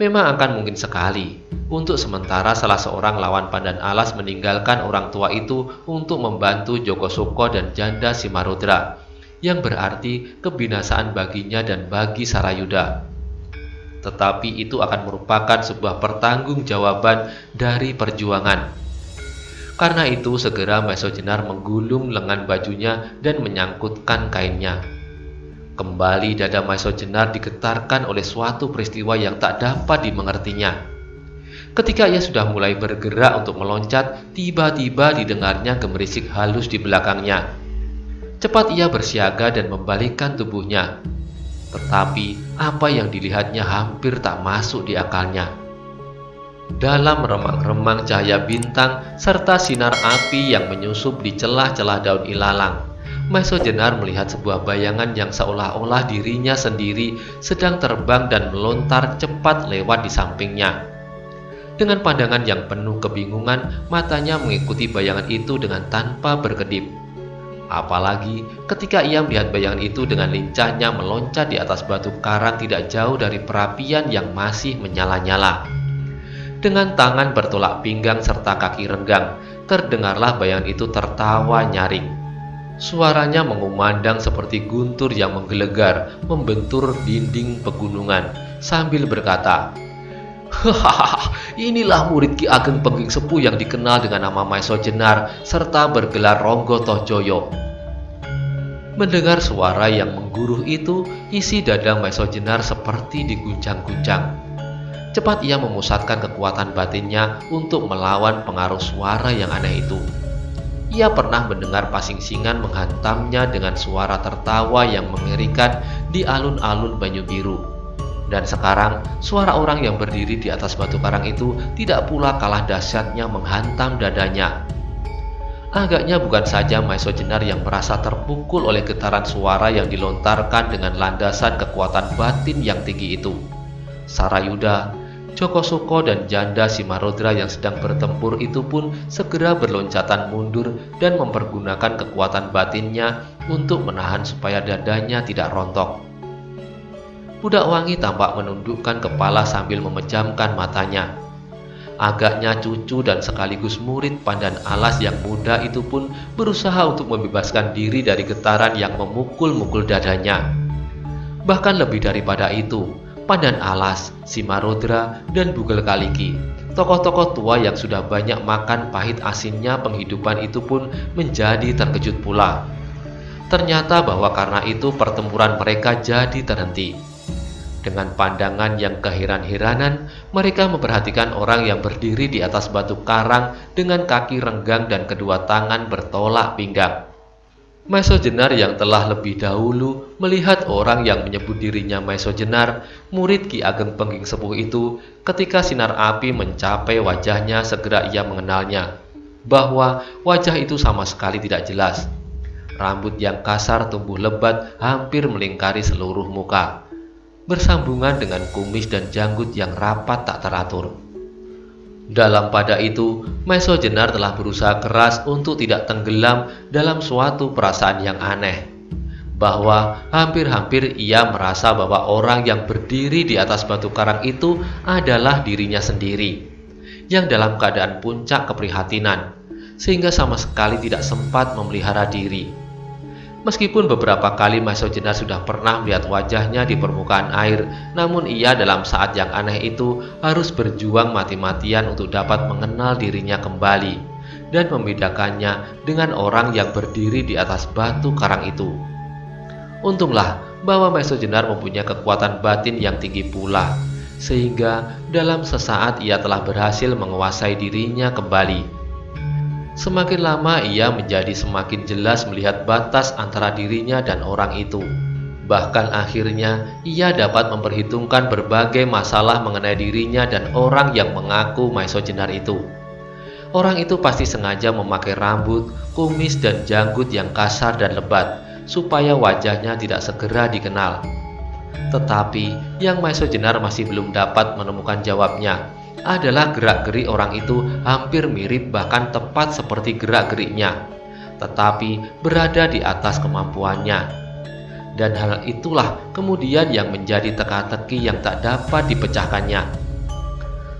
Memang akan mungkin sekali untuk sementara salah seorang lawan Pandan Alas meninggalkan orang tua itu untuk membantu Joko Soko dan janda Simarudra, yang berarti kebinasaan baginya dan bagi Sarayuda. tetapi itu akan merupakan sebuah pertanggungjawaban dari perjuangan. Karena itu segera Maesho Jenar menggulung lengan bajunya dan menyangkutkan kainnya. Kembali dada Maesho Jenar digetarkan oleh suatu peristiwa yang tak dapat dimengertinya. Ketika ia sudah mulai bergerak untuk meloncat, tiba-tiba didengarnya gemerisik halus di belakangnya. Cepat ia bersiaga dan membalikkan tubuhnya. Tetapi apa yang dilihatnya hampir tak masuk di akalnya. Dalam remang-remang cahaya bintang serta sinar api yang menyusup di celah-celah daun ilalang, Maesho Jenar melihat sebuah bayangan yang seolah-olah dirinya sendiri sedang terbang dan melontar cepat lewat di sampingnya. Dengan pandangan yang penuh kebingungan, matanya mengikuti bayangan itu dengan tanpa berkedip. Apalagi ketika ia melihat bayangan itu dengan lincahnya meloncat di atas batu karang tidak jauh dari perapian yang masih menyala-nyala. Dengan tangan bertolak pinggang serta kaki renggang, terdengarlah bayangan itu tertawa nyaring. Suaranya mengumandang seperti guntur yang menggelegar, membentur dinding pegunungan, sambil berkata, "Hahaha, inilah murid Ki Ageng Pengging Sepuh yang dikenal dengan nama Maesho Jenar, serta bergelar Ronggo Tohjoyo." Mendengar suara yang mengguruh itu, isi dada Maesho Jenar seperti diguncang-guncang. Cepat ia memusatkan kekuatan batinnya untuk melawan pengaruh suara yang aneh itu. Ia pernah mendengar pasing-singan menghantamnya dengan suara tertawa yang mengerikan di alun-alun Banyu Biru. Dan sekarang, suara orang yang berdiri di atas batu karang itu tidak pula kalah dahsyatnya menghantam dadanya. Agaknya bukan saja Maesho Jenar yang merasa terpukul oleh getaran suara yang dilontarkan dengan landasan kekuatan batin yang tinggi itu. Sarayuda, Joko Soko dan Janda Simarodra yang sedang bertempur itu pun segera berloncatan mundur dan mempergunakan kekuatan batinnya untuk menahan supaya dadanya tidak rontok. Budak Wangi tampak menundukkan kepala sambil memejamkan matanya. Agaknya cucu dan sekaligus murid Pandan Alas yang muda itu pun berusaha untuk membebaskan diri dari getaran yang memukul-mukul dadanya. Bahkan lebih daripada itu, Pandan Alas, Simarodra, dan Bugel Kaliki, tokoh-tokoh tua yang sudah banyak makan pahit asinnya penghidupan itu pun menjadi terkejut pula. Ternyata bahwa karena itu pertempuran mereka jadi terhenti. Dengan pandangan yang keheran-heranan, mereka memperhatikan orang yang berdiri di atas batu karang dengan kaki renggang dan kedua tangan bertolak pinggang. Maesho Jenar yang telah lebih dahulu melihat orang yang menyebut dirinya Maesho Jenar, murid Ki Ageng Pengging Sepuh itu, ketika sinar api mencapai wajahnya segera ia mengenalnya, bahwa wajah itu sama sekali tidak jelas. Rambut yang kasar tumbuh lebat hampir melingkari seluruh muka, bersambungan dengan kumis dan janggut yang rapat tak teratur. Dalam pada itu, Maesho Jenar telah berusaha keras untuk tidak tenggelam dalam suatu perasaan yang aneh, bahwa hampir-hampir ia merasa bahwa orang yang berdiri di atas batu karang itu adalah dirinya sendiri, yang dalam keadaan puncak keprihatinan, sehingga sama sekali tidak sempat memelihara diri. Meskipun beberapa kali Maesho Jenar sudah pernah melihat wajahnya di permukaan air, namun ia dalam saat yang aneh itu harus berjuang mati-matian untuk dapat mengenal dirinya kembali dan membedakannya dengan orang yang berdiri di atas batu karang itu. Untunglah bahwa Maesho Jenar mempunyai kekuatan batin yang tinggi pula, sehingga dalam sesaat ia telah berhasil menguasai dirinya kembali. Semakin lama ia menjadi semakin jelas melihat batas antara dirinya dan orang itu. Bahkan akhirnya ia dapat memperhitungkan berbagai masalah mengenai dirinya dan orang yang mengaku Maesho Jenar itu. Orang itu pasti sengaja memakai rambut, kumis, dan janggut yang kasar dan lebat, supaya wajahnya tidak segera dikenal. Tetapi yang Maesho Jenar masih belum dapat menemukan jawabnya adalah gerak-gerik orang itu hampir mirip bahkan tepat seperti gerak-geriknya, tetapi berada di atas kemampuannya. Dan hal itulah kemudian yang menjadi teka-teki yang tak dapat dipecahkannya.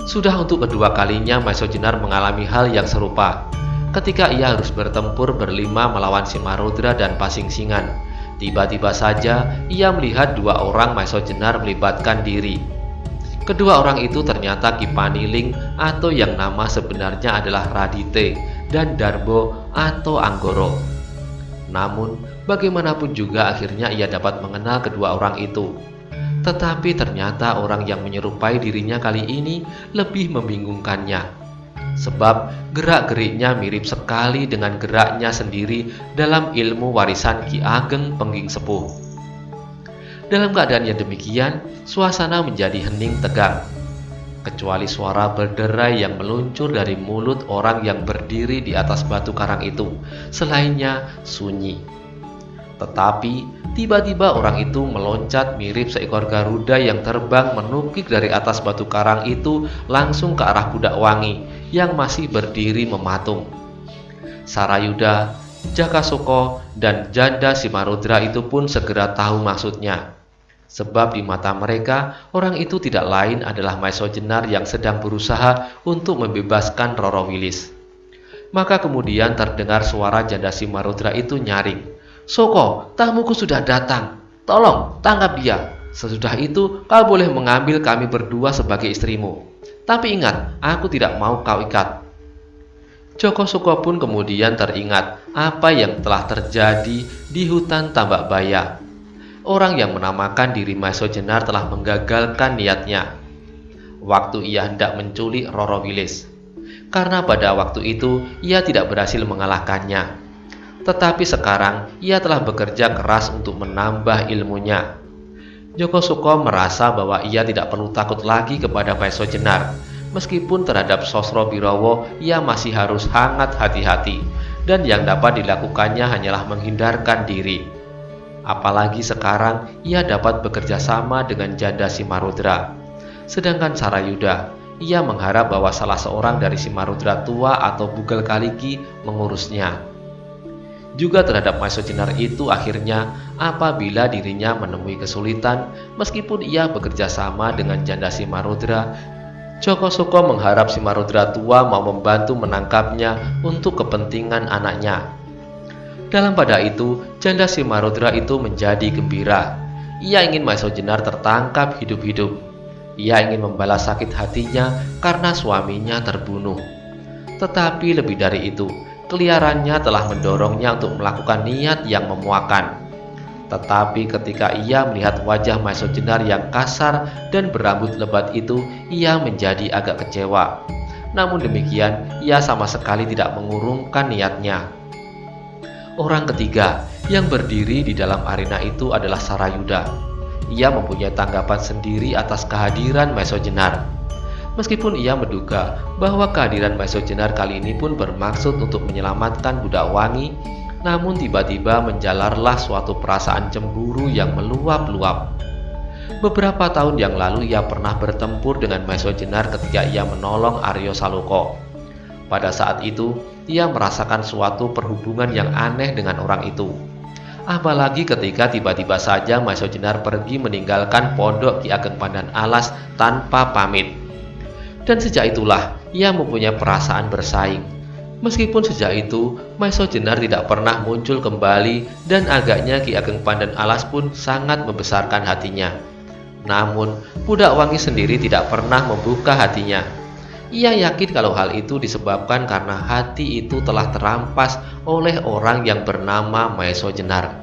Sudah untuk kedua kalinya Maesho Jenar mengalami hal yang serupa. Ketika ia harus bertempur berlima melawan Simarodra dan Pasing-singan, tiba-tiba saja ia melihat dua orang Maesho Jenar melibatkan diri. Kedua orang itu ternyata Ki Paniling atau yang nama sebenarnya adalah Radite dan Darbo atau Anggoro. Namun, bagaimanapun juga akhirnya ia dapat mengenal kedua orang itu. Tetapi ternyata orang yang menyerupai dirinya kali ini lebih membingungkannya. Sebab gerak-geriknya mirip sekali dengan geraknya sendiri dalam ilmu warisan Ki Ageng Pengging Sepuh. Dalam keadaan yang demikian, suasana menjadi hening tegang. Kecuali suara berderai yang meluncur dari mulut orang yang berdiri di atas batu karang itu, selainnya sunyi. Tetapi tiba-tiba orang itu meloncat mirip seekor Garuda yang terbang menukik dari atas batu karang itu langsung ke arah Budak Wangi yang masih berdiri mematung. Sarayuda, Jakasoko, dan Janda Simarudra itu pun segera tahu maksudnya. Sebab di mata mereka, orang itu tidak lain adalah Maeso Jenar yang sedang berusaha untuk membebaskan Roro Wilis. Maka kemudian terdengar suara Janda Simarudra itu nyaring, "Soko, tamuku sudah datang. Tolong, tangkap dia. Sesudah itu, kau boleh mengambil kami berdua sebagai istrimu. Tapi ingat, aku tidak mau kau ikat." Joko Soko pun kemudian teringat apa yang telah terjadi di hutan Tambak Baya. Orang yang menamakan diri Maeso Jenar telah menggagalkan niatnya waktu ia hendak menculik Roro Wilis. Karena pada waktu itu ia tidak berhasil mengalahkannya. Tetapi sekarang ia telah bekerja keras untuk menambah ilmunya. Joko Soko merasa bahwa ia tidak perlu takut lagi kepada Maeso Jenar. Meskipun terhadap Sosro Birowo ia masih harus sangat hati-hati, dan yang dapat dilakukannya hanyalah menghindarkan diri. Apalagi sekarang ia dapat bekerja sama dengan Janda Simarudra. Sedangkan Sarayuda, ia mengharap bahwa salah seorang dari Simarudra tua atau Bugal Kaliki mengurusnya. Juga terhadap Maeso Jenar itu akhirnya apabila dirinya menemui kesulitan, meskipun ia bekerja sama dengan Janda Simarudra, Joko Soko mengharap Simarudra tua mau membantu menangkapnya untuk kepentingan anaknya. Dalam pada itu, Janda Simarudra itu menjadi gembira. Ia ingin Maeso Jenar tertangkap hidup-hidup. Ia ingin membalas sakit hatinya karena suaminya terbunuh. Tetapi lebih dari itu, keliarannya telah mendorongnya untuk melakukan niat yang memuakan. Tetapi ketika ia melihat wajah Maeso Jenar yang kasar dan berambut lebat itu, ia menjadi agak kecewa. Namun demikian, ia sama sekali tidak mengurungkan niatnya. Orang ketiga yang berdiri di dalam arena itu adalah Sarayuda. Ia mempunyai tanggapan sendiri atas kehadiran Maeso Jenar. Meskipun ia menduga bahwa kehadiran Maeso Jenar kali ini pun bermaksud untuk menyelamatkan Budak Wangi, namun tiba-tiba menjalarlah suatu perasaan cemburu yang meluap-luap. Beberapa tahun yang lalu ia pernah bertempur dengan Maeso Jenar ketika ia menolong Aryo Saloko. Pada saat itu, ia merasakan suatu perhubungan yang aneh dengan orang itu. Apalagi ketika tiba-tiba saja Maeso Jenar pergi meninggalkan pondok Ki Ageng Pandan Alas tanpa pamit. Dan sejak itulah ia mempunyai perasaan bersaing. Meskipun sejak itu Maeso Jenar tidak pernah muncul kembali dan agaknya Ki Ageng Pandan Alas pun sangat membesarkan hatinya. Namun Budak Wangi sendiri tidak pernah membuka hatinya. Ia yakin kalau hal itu disebabkan karena hati itu telah terampas oleh orang yang bernama Maeso Jenar.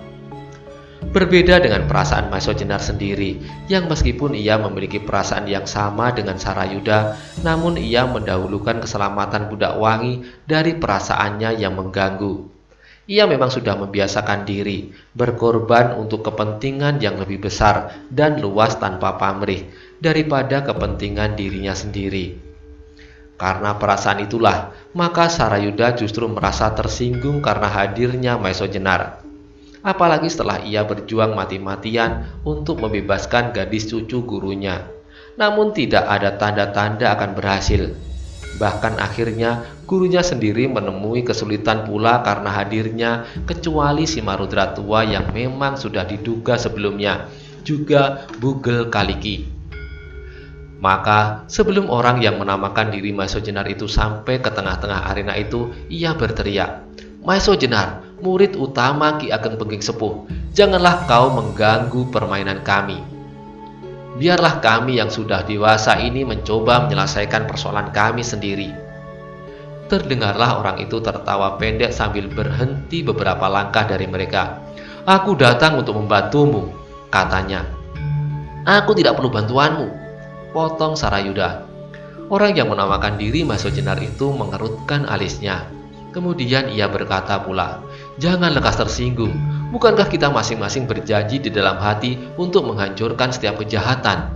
Berbeda dengan perasaan Maeso Jenar sendiri, yang meskipun ia memiliki perasaan yang sama dengan Sarayuda, namun ia mendahulukan keselamatan Budak Wangi dari perasaannya yang mengganggu. Ia memang sudah membiasakan diri berkorban untuk kepentingan yang lebih besar dan luas tanpa pamrih daripada kepentingan dirinya sendiri. Karena perasaan itulah, maka Sarayuda justru merasa tersinggung karena hadirnya Maeso Jenar. Apalagi setelah ia berjuang mati-matian untuk membebaskan gadis cucu gurunya. Namun tidak ada tanda-tanda akan berhasil. Bahkan akhirnya gurunya sendiri menemui kesulitan pula karena hadirnya kecuali Simarudra tua yang memang sudah diduga sebelumnya, juga Bugel Kaliki. Maka sebelum orang yang menamakan diri Maeso Jenar itu sampai ke tengah-tengah arena itu, ia berteriak, "Maeso Jenar, murid utama Ki Ageng Pengging Sepuh, janganlah kau mengganggu permainan kami." Biarlah kami yang sudah dewasa ini mencoba menyelesaikan persoalan kami sendiri." Terdengarlah orang itu tertawa pendek sambil berhenti beberapa langkah dari mereka. "Aku datang untuk membantumu," katanya. "Aku tidak perlu bantuanmu," potong Sarayuda. Orang yang menamakan diri Maso Jenar itu mengerutkan alisnya. Kemudian ia berkata pula, "Jangan lekas tersinggung. Bukankah kita masing-masing berjanji di dalam hati untuk menghancurkan setiap kejahatan?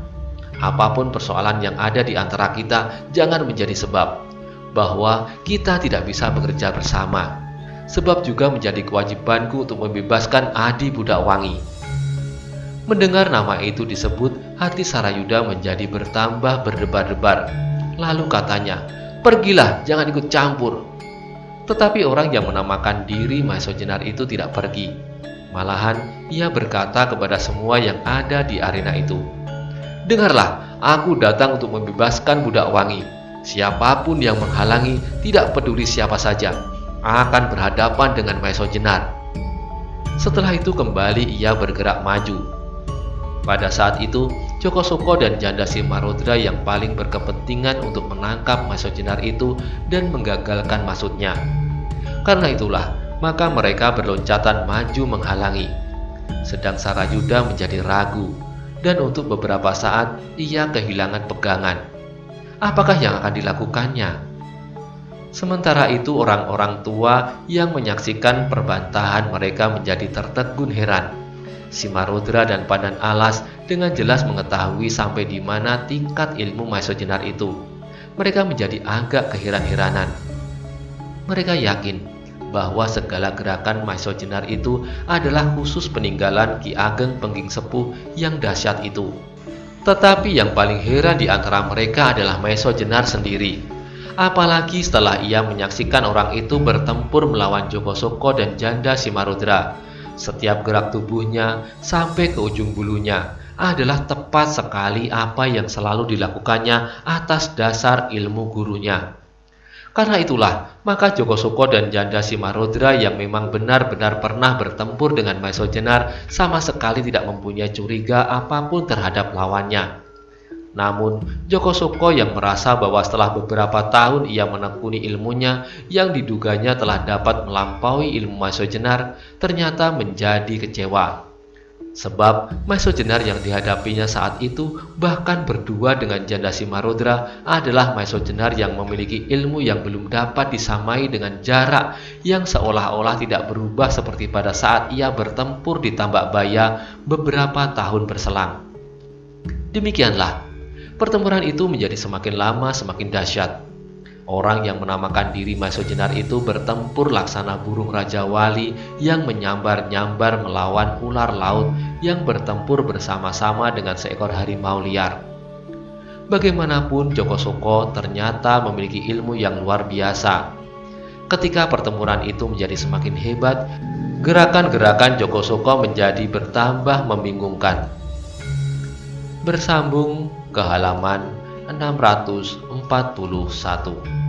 Apapun persoalan yang ada di antara kita, jangan menjadi sebab bahwa kita tidak bisa bekerja bersama. Sebab juga menjadi kewajibanku untuk membebaskan Adi Budak Wangi." Mendengar nama itu disebut, hati Sarayuda menjadi bertambah berdebar-debar. Lalu katanya, "Pergilah, jangan ikut campur." Tetapi orang yang menamakan diri Maso Jenar itu tidak pergi. Malahan, ia berkata kepada semua yang ada di arena itu, "Dengarlah, aku datang untuk membebaskan Budak Wangi. Siapapun yang menghalangi, tidak peduli siapa saja, akan berhadapan dengan Maso Jenar." Setelah itu kembali ia bergerak maju. Pada saat itu, Joko Soko dan Janda Simarodra yang paling berkepentingan untuk menangkap Maso Jenar itu dan menggagalkan maksudnya. Karena itulah, maka mereka berloncatan maju menghalangi. Sedang Sarayuda menjadi ragu, dan untuk beberapa saat ia kehilangan pegangan. Apakah yang akan dilakukannya? Sementara itu orang-orang tua yang menyaksikan perbantahan mereka menjadi tertegun heran. Simarodra dan Pandan Alas dengan jelas mengetahui sampai di mana tingkat ilmu Maso Jenar itu. Mereka menjadi agak keheran-heranan. Mereka yakin bahwa segala gerakan Maso Jenar itu adalah khusus peninggalan Ki Ageng Pengging Sepuh yang dahsyat itu. Tetapi yang paling heran di antara mereka adalah Maso Jenar sendiri. Apalagi setelah ia menyaksikan orang itu bertempur melawan Joko Soko dan Janda Simarodra. Setiap gerak tubuhnya sampai ke ujung bulunya adalah tepat sekali apa yang selalu dilakukannya atas dasar ilmu gurunya. Karena itulah, maka Joko Soko dan Janda Simarodra yang memang benar-benar pernah bertempur dengan Maso Jenar sama sekali tidak mempunyai curiga apapun terhadap lawannya. Namun, Joko Soko yang merasa bahwa setelah beberapa tahun ia menekuni ilmunya yang diduganya telah dapat melampaui ilmu Maso Jenar, ternyata menjadi kecewa. Sebab Maso Jenar yang dihadapinya saat itu bahkan berdua dengan Janda Simarodra adalah Maso Jenar yang memiliki ilmu yang belum dapat disamai dengan jarak yang seolah-olah tidak berubah seperti pada saat ia bertempur di Tambak Baya beberapa tahun berselang. Demikianlah, pertempuran itu menjadi semakin lama semakin dahsyat. Orang yang menamakan diri Maso Jenar itu bertempur laksana burung Raja Wali yang menyambar-nyambar melawan ular laut yang bertempur bersama-sama dengan seekor harimau liar. Bagaimanapun, Joko Soko ternyata memiliki ilmu yang luar biasa. Ketika pertempuran itu menjadi semakin hebat, gerakan-gerakan Joko Soko menjadi bertambah membingungkan. Bersambung ke halaman 641.